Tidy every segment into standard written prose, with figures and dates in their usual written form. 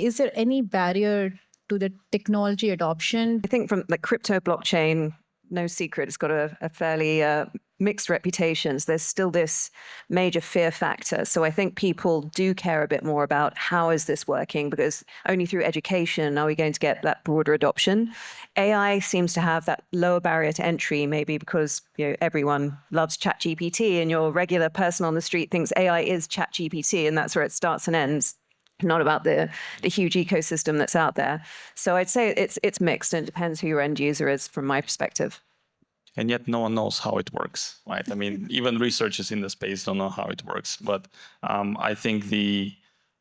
is there any barrier to the technology adoption? I think from the crypto blockchain, no secret, it's got a fairly mixed reputation. So there's still this major fear factor. So I think people do care a bit more about how is this working, because only through education are we going to get that broader adoption. AI seems to have that lower barrier to entry, maybe because everyone loves ChatGPT and your regular person on the street thinks AI is ChatGPT, and that's where it starts and ends. Not about the huge ecosystem that's out there. So I'd say it's mixed, and it depends who your end user is from my perspective. And yet no one knows how it works, right? I mean, even researchers in the space don't know how it works. But I think the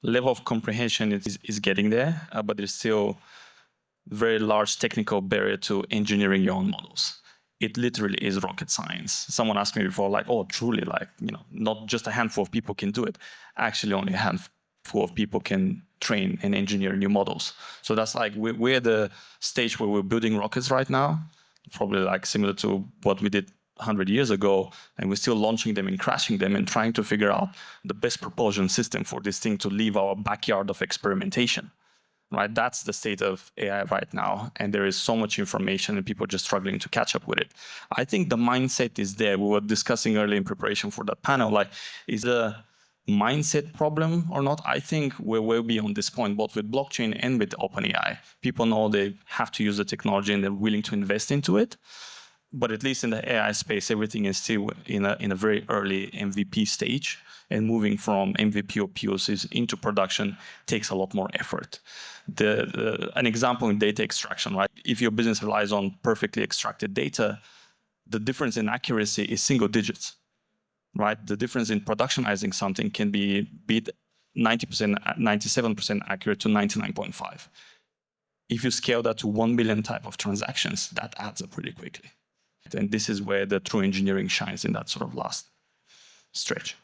level of comprehension is getting there, but there's still very large technical barrier to engineering your own models. It literally is rocket science. Someone asked me before, like, oh, truly, like, not just a handful of people can do it. Actually, only a handful of people can train and engineer new models. So that's like, we're at the stage where we're building rockets right now, probably like similar to what we did 100 years ago, and we're still launching them and crashing them and trying to figure out the best propulsion system for this thing to leave our backyard of experimentation, right? That's the state of AI right now, and there is so much information and people are just struggling to catch up with it. I think the mindset is there. We were discussing earlier in preparation for that panel, like, is the mindset problem or not? I think we're way beyond this point, both with blockchain and with OpenAI. People know they have to use the technology and they're willing to invest into it. But at least in the AI space, everything is still in a very early MVP stage. And moving from MVP or POCs into production takes a lot more effort. An example in data extraction, right? If your business relies on perfectly extracted data, the difference in accuracy is single digits. Right, the difference in productionizing something can be 90%, 97% accurate to 99.5. If you scale that to 1 million type of transactions, that adds up pretty quickly. And this is where the true engineering shines in that sort of last stretch.